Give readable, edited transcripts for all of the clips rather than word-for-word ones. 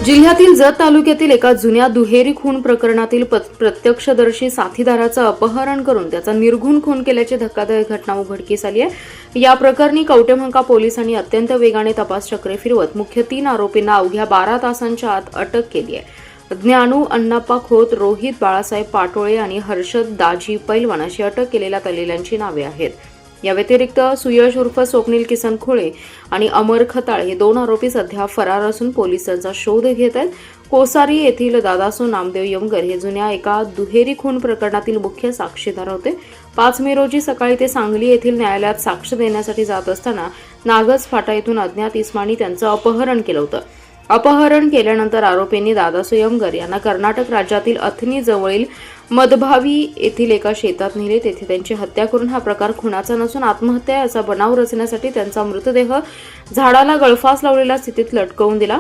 जिल्ह्यातील जत तालुक्यातील एका जुन्या दुहेरी खून प्रकरणातील प्रत्यक्षदर्शी साथीदाराचं अपहरण करून त्याचा निर्घुण खून केल्याची धक्कादायक घटना उघडकीस आली आहे। या प्रकरणी कवटेमहांकाळ पोलिसांनी अत्यंत वेगाने तपास चक्रे फिरवत मुख्य 3 आरोपींना अवघ्या 12 तासांच्या आत अटक केली आहे। ज्ञानू अण्णाप्पा खोत, रोहित बाळासाहेब पाटोळे आणि हर्षद दाजी पैलवान अशी अटक केलेल्या तलेल्यांची नावे आहेत। या व्यतिरिक्त सुयश उर्फ स्वप्नील किसन खोळे आणि अमर खताळ हे 2 आरोपी सध्या फरार असून पोलीस त्यांचा शोध घेत आहेत। कोसारी येथील दादासो नामदेव यमगर हे जुन्या एका दुहेरी खून प्रकरणातील मुख्य साक्षीदार होते। 5 मे रोजी सकाळी ते सांगली येथील न्यायालयात साक्ष देण्यासाठी जात असताना नागज फाटा येथून अज्ञात इसमानी त्यांचं अपहरण केलं होतं। अपहरण केल्यानंतर आरोपींनी दादासो यमगर यांना कर्नाटक राज्यातील अथनी जवळील मदभावी येथील एका शेतात नेले। तेथे त्यांची हत्या करून हा प्रकार खुनाचा नसून आत्महत्या याचा बनाव रचण्यासाठी त्यांचा मृतदेह झाडाला गळफास लावलेल्या स्थितीत लटकवून दिला।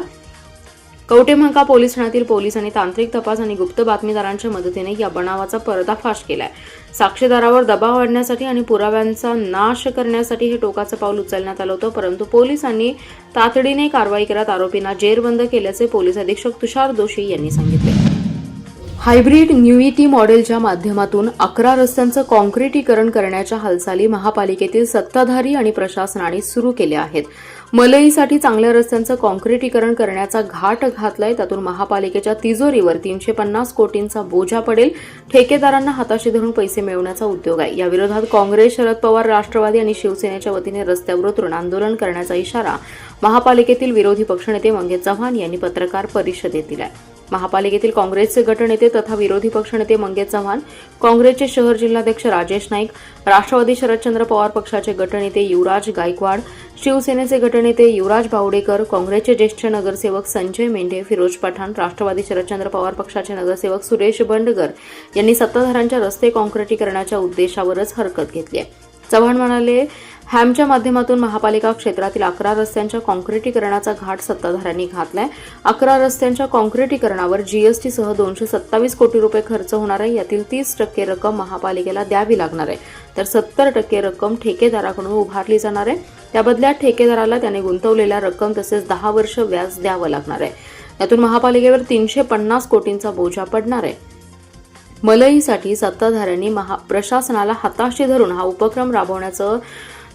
कवटेमहांकाळ पोलीस ठाण्यातील पोलिसांनी तांत्रिक तपास आणि गुप्त बातमीदारांच्या मदतीने या बनावाचा पर्दाफाश केलाय। साक्षीदारावर दबाव आणण्यासाठी आणि पुराव्यांचा नाश करण्यासाठी हे टोकाचं पाऊल उचलण्यात आलं होतं, परंतु पोलिसांनी तातडीने कारवाई करत आरोपींना जेरबंद केल्याचे पोलीस अधीक्षक तुषार दोशी यांनी सांगितले। हायब्रिड न्यूइटी मॉडेलच्या माध्यमातून 11 रस्त्यांचं काँक्रिटीकरण करण्याच्या हालचाली महापालिकेतील सत्ताधारी आणि प्रशासनाने सुरू केल्या आहेत। मलईसाठी चांगल्या रस्त्यांचं काँक्रिटीकरण करण्याचा घाट घातलाय। त्यातून महापालिकेच्या तिजोरीवर 350 कोटींचा बोजा पडेल। ठेकेदारांना हाताशी धरून पैसे मिळवण्याचा उद्योग आहे। या विरोधात काँग्रेस, शरद पवार, राष्ट्रवादी आणि शिवसेनेच्या वतीने रस्त्यावर उतरून आंदोलन करण्याचा इशारा महापालिकेतील विरोधी पक्षनेते मंगेश चव्हाण यांनी पत्रकार परिषदेत दिलाय। महापालिकेतील काँग्रेसचे गटनेते तथा विरोधी पक्षनेते मंगेश चव्हाण, काँग्रेसचे शहर जिल्हाध्यक्ष राजेश नाईक, राष्ट्रवादी शरदचंद्र पवार पक्षाचे गटनेते युवराज गायकवाड, शिवसेनेचे गटनेते युवराज बावडेकर, काँग्रेसचे ज्येष्ठ नगरसेवक संजय मेंढे, फिरोज पठाण, राष्ट्रवादी शरदचंद्र पवार पक्षाचे नगरसेवक सुरेश बंडगर यांनी सत्ताधाऱ्यांच्या रस्ते काँक्रिटीकरणाच्या उद्देशावरच हरकत घेतली आहे। चव्हाण म्हणाले, हॅमच्या माध्यमातून महापालिका क्षेत्रातील 11 रस्त्यांच्या काँक्रिटीकरणाचा घाट सत्ताधाऱ्यांनी घातलाय। 11 रस्त्यांच्या काँक्रिटीकरणावर जीएसटी सह 227 कोटी रुपये खर्च होणार आहे। यातील 30% रक्कम महापालिकेला द्यावी लागणार आहे, तर 70% रक्कम ठेकेदाराकडून उभारली जाणार आहे। त्या बदल्यात ठेकेदाराला त्याने गुंतवलेल्या रक्कम तसेच 10 वर्ष व्याज द्यावं लागणार आहे। यातून महापालिकेवर 350 कोटींचा बोजा पडणार आहे। मलईसाठी सत्ताधाऱ्यांनी प्रशासनाला हाताशी धरून हा उपक्रम राबवण्याचं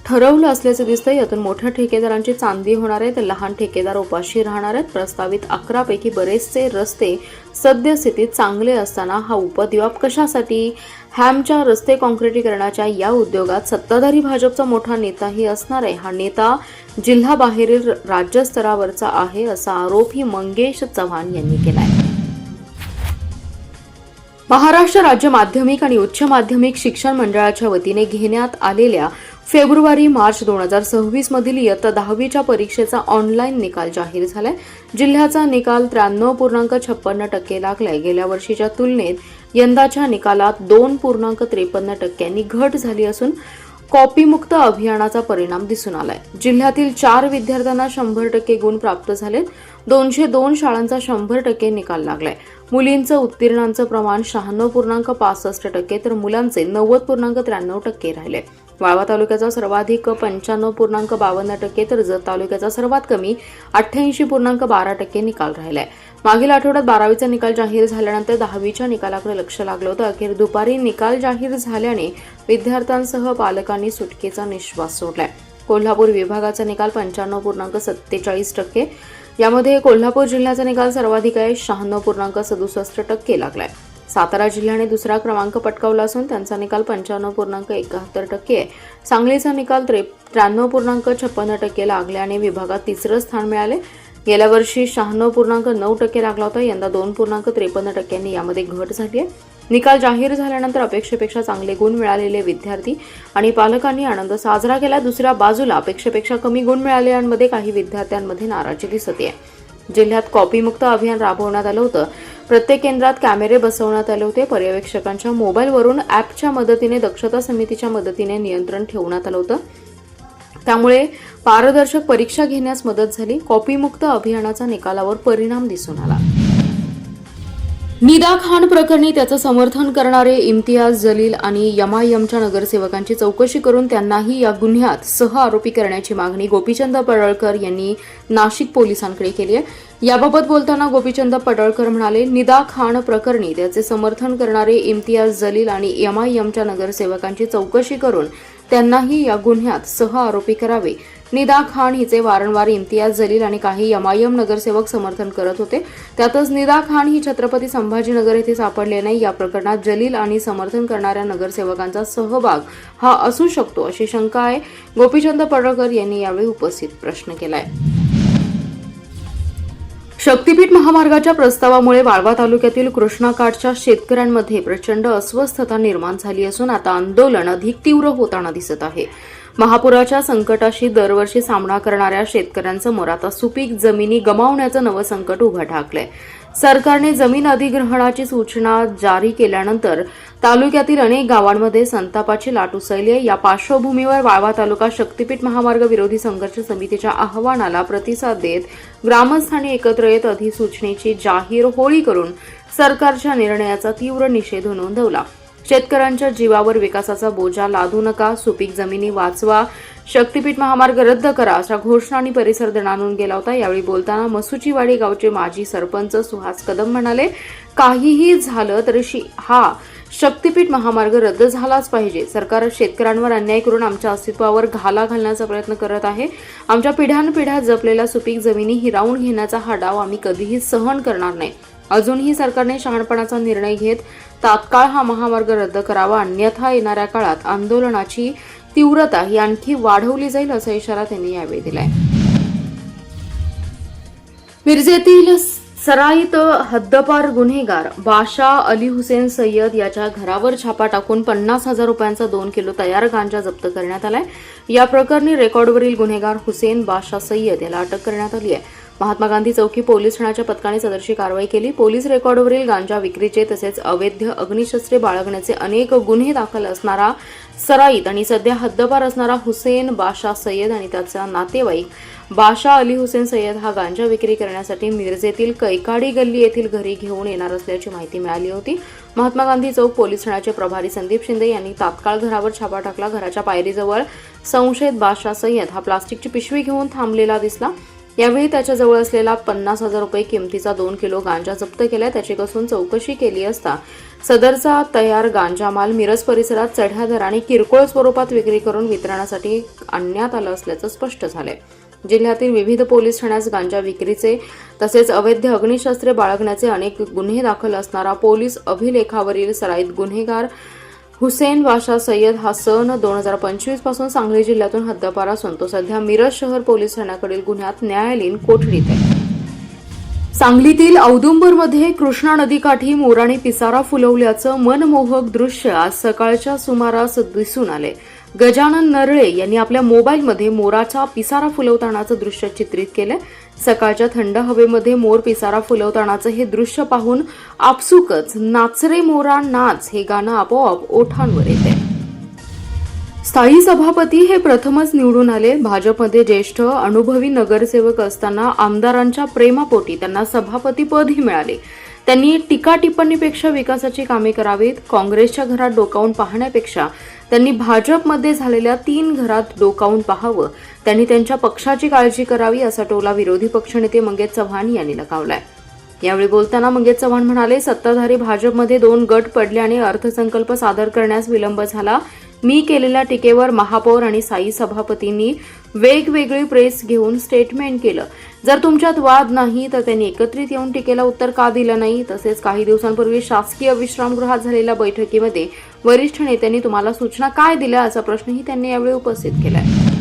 ठरवलं असल्याचं दिसतंय। यातून मोठ्या ठेकेदारांची चांदी होणार आहे, तर लहान ठेकेदार उपाशी राहणार आहेत। प्रस्तावित 11 पैकी बरेचसे रस्ते सद्यस्थितीत चांगले असताना हा उपद्व्याप कशासाठी? हॅमच्या रस्ते काँक्रिटीकरणाच्या या उद्योगात सत्ताधारी भाजपचा मोठा नेताही असणार आहे। हा नेता जिल्हाबाहेरील राज्यस्तरावरचा आहे, असा आरोपही मंगेश चव्हाण यांनी केलाय। महाराष्ट्र राज्य माध्यमिक आणि उच्च माध्यमिक शिक्षण मंडळाच्या वतीने घेण्यात आलेल्या फेब्रुवारी-मार्च 2026 मधील इयत्ता 10वीच्या परीक्षेचा ऑनलाईन निकाल जाहीर झालाय। जिल्ह्याचा निकाल 93.56% लागलाय। गेल्या वर्षीच्या तुलनेत यंदाच्या निकालात 2.53% घट झाली असून कॉपीमुक्त अभियानाचा परिणाम दिसून आलाय। जिल्ह्यातील 4 विद्यार्थ्यांना 100% गुण प्राप्त झालेत। 202 शाळांचा 100% निकाल लागलाय। मुलींचं उत्तीर्णांचं प्रमाण 96.65% तर मुलांचे 90.93% राहिले। वाळवा तालुक्याचा सर्वाधिक 95.52% तर जत तालुक्याचा सर्वात कमी 88.12% निकाल राहिलाय। मागील आठवड्यात 12वीचा निकाल जाहीर झाल्यानंतर 10वीच्या निकालाकडे लक्ष लागलं होतं। अखेर दुपारी निकाल जाहीर झाल्याने विद्यार्थ्यांसह पालकांनी सुटकेचा निश्वास सोडलाय। कोल्हापूर विभागाचा निकाल 95.47%। यामध्ये कोल्हापूर जिल्ह्याचा निकाल सर्वाधिक आहे, 96.67% लागलाय। सातारा जिल्ह्याने दुसरा क्रमांक पटकावला असून त्यांचा निकाल 95.71% आहे। सांगलीचा निकाल 93.56% लागल्याने विभागात तिसरं स्थान मिळाले। गेल्या वर्षी 96.9% लागला होता, यंदा 2.53% यामध्ये घट झाली आहे। निकाल जाहीर झाल्यानंतर अपेक्षेपेक्षा चांगले गुण मिळालेले विद्यार्थी आणि पालकांनी आनंद साजरा केला। दुसऱ्या बाजूला अपेक्षेपेक्षा कमी गुण मिळालेल्यांमध्ये काही विद्यार्थ्यांमध्ये नाराजी दिसत आहे। जिल्ह्यात कॉपीमुक्त अभियान राबवण्यात आलं होतं। प्रत्येक केंद्रात कॅमेरे बसवण्यात आले होते। पर्यवेक्षकांच्या मोबाईलवरून ॲपच्या मदतीने दक्षता समितीच्या मदतीने नियंत्रण ठेवण्यात आलं होतं। त्यामुळे पारदर्शक परीक्षा घेण्यास मदत झाली। कॉपीमुक्त अभियानाचा निकालावर परिणाम दिसून आला। निदा खान प्रकरणी त्याचं समर्थन करणारे इम्तियाज जलील आणि एमआयएमच्या नगरसेवकांची चौकशी करून त्यांनाही या गुन्ह्यात सह आरोपी करण्याची मागणी गोपीचंद पडळकर यांनी नाशिक पोलिसांकडे केली आहे। याबाबत बोलताना गोपीचंद पडळकर म्हणाले, निदा खान प्रकरणी त्याचे समर्थन करणारे इम्तियाज जलील आणि एमआयएमच्या नगरसेवकांची चौकशी करून त्यांनाही या गुन्ह्यात सह आरोपी करावे। निदा खान हिचे वारंवार इम्तियाज जलील आणि काही एमआयएम नगरसेवक समर्थन करत होते। त्यातच निदा खान ही छत्रपती संभाजीनगर येथे सापडले नाही। या प्रकरणात जलील आणि समर्थन करणाऱ्या नगरसेवकांचा सहभाग हा असू शकतो अशी शंका आहे। गोपीचंद पडळकर यांनी यावेळी उपस्थित प्रश्न केलाय। शक्तीपीठ महामार्गाच्या प्रस्तावामुळे वाळवा तालुक्यातील कृष्णाकाठच्या शेतकऱ्यांमध्ये प्रचंड अस्वस्थता निर्माण झाली असून आता आंदोलन अधिक तीव्र होताना दिसत आहे। महापुराच्या संकटाशी दरवर्षी सामना करणाऱ्या शेतकऱ्यांसमोर आता सुपीक जमिनी गमावण्याचं नवं संकट उभं ठाकलंय। सरकारने जमीन अधिग्रहणाची सूचना जारी केल्यानंतर तालुक्यातील अनेक गावांमध्ये संतापाची लाट उसळली आहे। या पार्श्वभूमीवर वाळवा तालुका शक्तीपीठ महामार्ग विरोधी संघर्ष समितीच्या आवाहनाला प्रतिसाद देत ग्रामस्थांनी एकत्र येत अधिसूचनेची जाहीर होळी करून सरकारच्या निर्णयाचा तीव्र निषेध नोंदवला। शेतकऱ्यांच्या जीवावर विकासाचा बोजा लादू नका, सुपीक जमिनी वाचवा, शक्तीपीठ महामार्ग रद्द करा अशा घोषणा आणि परिसर दण आणून गेला होता। यावेळी बोलताना मसुचीवाडी गावचे माजी सरपंच सुहास कदम म्हणाले, काहीही झालं तरी हा शक्तीपीठ महामार्ग रद्द झालाच पाहिजे। सरकार शेतकऱ्यांवर अन्याय करून आमच्या अस्तित्वावर घाला घालण्याचा प्रयत्न करत आहे। आमच्या पिढ्यानपिढ्या जपलेल्या सुपीक जमिनी हिरावून घेण्याचा हा डाव आम्ही कधीही सहन करणार नाही। अजूनही सरकारने शहाणपणाचा निर्णय घेत तात्काळ हा महामार्ग रद्द करावा, अन्यथा येणाऱ्या काळात आंदोलनाची तीव्रता ही आणखी वाढवली जाईल असा इशारा त्यांनी यावेळी दिलाय। मिरजेतील सराईत हद्दपार गुन्हेगार बाशा अली हुसेन सय्यद याच्या घरावर छापा टाकून 50,000 रुपयांचा 2 किलो तयार गांजा जप्त करण्यात आलाय। या प्रकरणी रेकॉर्डवरील गुन्हेगार हुसेन बाशा सय्यद याला अटक करण्यात आली आहे। महात्मा गांधी चौकी पोलीस ठाण्याच्या पथकाने सदरची कारवाई केली। पोलीस रेकॉर्डवरील गांजा विक्रीचे तसेच अवैध अग्निशस्त्रे बाळगण्याचे अनेक गुन्हे दाखल असणारा सराईत आणि सध्या हद्दपार असणारा हुसेन बाशा सय्यद आणि त्याचा नातेवाईक बाशा अली हुसेन सय्यद हा गांजा विक्री करण्यासाठी मिरजेतील कैकाडी गल्ली येथील घरी घेऊन येणार असल्याची माहिती मिळाली होती। महात्मा गांधी चौक पोलीस ठाण्याचे प्रभारी संदीप शिंदे यांनी तात्काळ घरावर छापा टाकला। घराच्या पायरीजवळ संशयित बाशा सय्यद हा प्लास्टिकची पिशवी घेऊन थांबलेला दिसला। यावेळी त्याच्याजवळ असलेला 50,000 रुपये किमतीचा 2 किलो गांजा जप्त केला। त्याची कसून चौकशी केली असता सदरचा तयार गांजा माल मिरज परिसरात चढ्या दराने किरकोळ स्वरूपात विक्री करून वितरणासाठी आणण्यात आलं असल्याचं स्पष्ट झालंय। जिल्ह्यातील विविध पोलीस ठाण्यात गांजा विक्रीचे तसेच अवैध अग्निशस्त्रे बाळगण्याचे अनेक गुन्हे दाखल असणारा पोलीस अभिलेखावरील सराईत गुन्हेगार हुसेन बाशा सय्यद हा सन 2025 पासून सांगली जिल्ह्यातून हद्दपार असून तो सध्या मिरज शहर पोलीस ठाण्याकडील गुन्ह्यात न्यायालयीन कोठडीत आहे। सांगलीतील औदुंबरमध्ये कृष्णा नदीकाठी मोराने पिसारा फुलवल्याचं मनमोहक दृश्य आज सकाळच्या सुमारास दिसून आले। गजानन नरळे यांनी आपल्या मोबाईलमध्ये मोराचा पिसारा फुलवतानाचं दृश्य चित्रित केलं। सकाळच्या थंड हवेमध्ये मोर पिसारा फुलवतानाचं हे दृश्य पाहून आपसुकच नाच रे मोरा नाच हे गाणं आपोआप ओठांवर येते। स्थायी सभापती हे प्रथमच निवडून आले। भाजपमध्ये ज्येष्ठ अनुभवी नगरसेवक असताना आमदारांच्या प्रेमापोटी त्यांना सभापतीपदही मिळाले। त्यांनी टीका टिप्पणीपेक्षा विकासाची कामे करावीत। काँग्रेसच्या घरात डोकावून पाहण्यापेक्षा त्यांनी भाजपमध्ये झालेल्या 3 घरात डोकावून पाहावं। त्यांनी त्यांच्या पक्षाची काळजी करावी असा टोला विरोधी पक्षनेते मंगेश चव्हाण यांनी लगावलाय। यावेळी बोलताना मंगेश चव्हाण म्हणाले, सत्ताधारी भाजपमध्ये 2 गट पडल्याने अर्थसंकल्प सादर करण्यास विलंब झाला। मी केलेल्या टीकेवर महापौर आणि स्थायी सभापतींनी वेगवेगळी प्रेस घेऊन स्टेटमेंट केलं। जर तुमच्यात वाद नाही तर त्यांनी एकत्रित येऊन टीकेला उत्तर का दिलं नाही? तसेच काही दिवसांपूर्वी शासकीय विश्रामगृहात झालेल्या बैठकीमध्ये वरिष्ठ नेत्यांनी तुम्हाला सूचना काय दिल्या असा प्रश्नही त्यांनी यावेळी उपस्थित केलाय।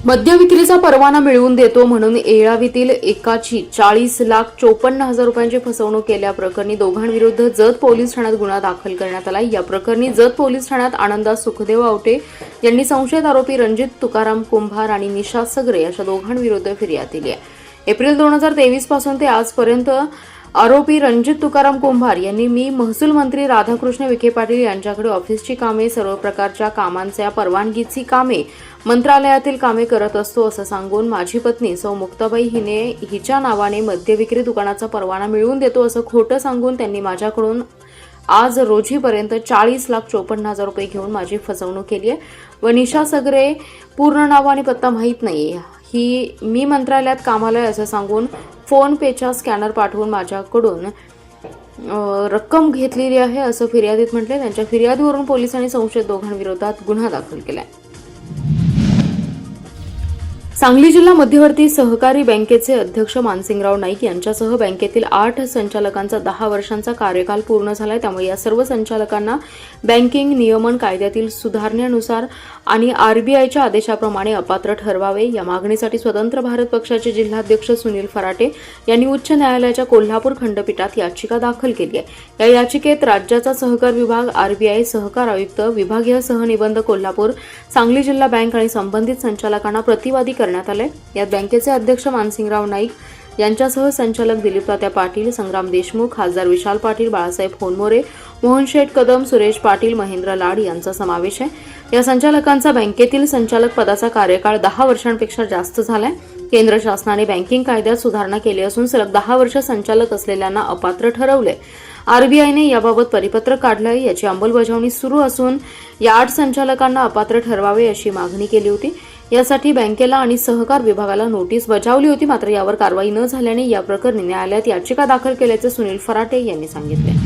मद्य विक्रीचा परवाना मिळवून देतो म्हणून येळावीतील एकाची 40,54,000 रुपयांची फसवणूक केल्याप्रकरणी दोघांविरुद्ध जत पोलीस ठाण्यात गुन्हा दाखल करण्यात आला। या प्रकरणी जत पोलीस ठाण्यात आनंदा सुखदेव आवटे यांनी संशयित आरोपी रणजित तुकाराम कुंभार आणि निशा सगरे अशा दोघांविरुद्ध फिर्याद दिली आहे। एप्रिल 2023 पासून ते आजपर्यंत आरोपी रणजित तुकाराम कुंभार यांनी मी महसूल मंत्री राधाकृष्ण विखे पाटील यांच्याकडे ऑफिसची कामे, सर्व प्रकारच्या कामांच्या परवानगीची कामे मंत्रालयातील कामे करत असतो असं सांगून माझी पत्नी सौ मुक्ताबाई हिने हिच्या नावाने मद्य विक्री दुकानाचा परवाना मिळवून देतो असं खोटं सांगून त्यांनी माझ्याकडून आज रोजीपर्यंत 40,54,000 रुपये घेऊन माझी फसवणूक केली आहे व निशा सगरे पूर्ण नाव आणि पत्ता माहीत नाही ही मी मंत्रालयात कामाला आहे असं सांगून फोन पेचा स्कॅनर पाठवून माझ्याकडून रक्कम घेतलेली आहे असं फिर्यादीत म्हटले. त्यांच्या फिर्यादीवरून पोलिसांनी संशयित दोघांविरोधात गुन्हा दाखल केला आहे. सांगली जिल्हा मध्यवर्ती सहकारी बँकेचे अध्यक्ष मानसिंगराव नाईक यांच्यासह बँकेतील 8 संचालकांचा 10 वर्षांचा कार्यकाल पूर्ण झालाय. त्यामुळे या सर्व संचालकांना बँकिंग नियमन कायद्यातील सुधारणेनुसार आणि आरबीआयच्या आदेशाप्रमाणे अपात्र ठरवावे या मागणीसाठी स्वतंत्र भारत पक्षाचे जिल्हाध्यक्ष सुनील फराटे यांनी उच्च न्यायालयाच्या कोल्हापूर खंडपीठात याचिका दाखल केली आहे. या याचिकेत राज्याचा सहकार विभाग, आरबीआय, सहकार आयुक्त, विभागीय सहनिबंध कोल्हापूर, सांगली जिल्हा बँक आणि संबंधित संचालकांना प्रतिवादी करण्यात आले. यात बँकेचे अध्यक्ष मानसिंगराव नाईक यांच्यासह संचालक दिलीप तात्या पाटील, संग्राम देशमुख, खासदार विशाल पाटील, बाळासाहेब होनमोरे, मोहनशेठ कदम, सुरेश पाटील, महेंद्र लाड यांचा समावेश आहे. या संचालकांचा बँकेतील संचालक पदाचा कार्यकाळ 10 वर्षांपेक्षा जास्त झालाय. केंद्र शासनाने बँकिंग कायद्यात सुधारणा केली असून सलग 10 वर्ष संचालक असलेल्यांना अपात्र ठरवले. आरबीआयने याबाबत परिपत्रक काढलंय. याची अंमलबजावणी सुरू असून या 8 संचालकांना अपात्र ठरवावे अशी मागणी केली होती. यासाठी बँकेला आणि सहकार विभागाला नोटीस बजावली होती. मात्र यावर कारवाई न झाल्याने या प्रकरणी न्यायालयात याचिका दाखल केल्याचे सुनील फराटे यांनी सांगितले.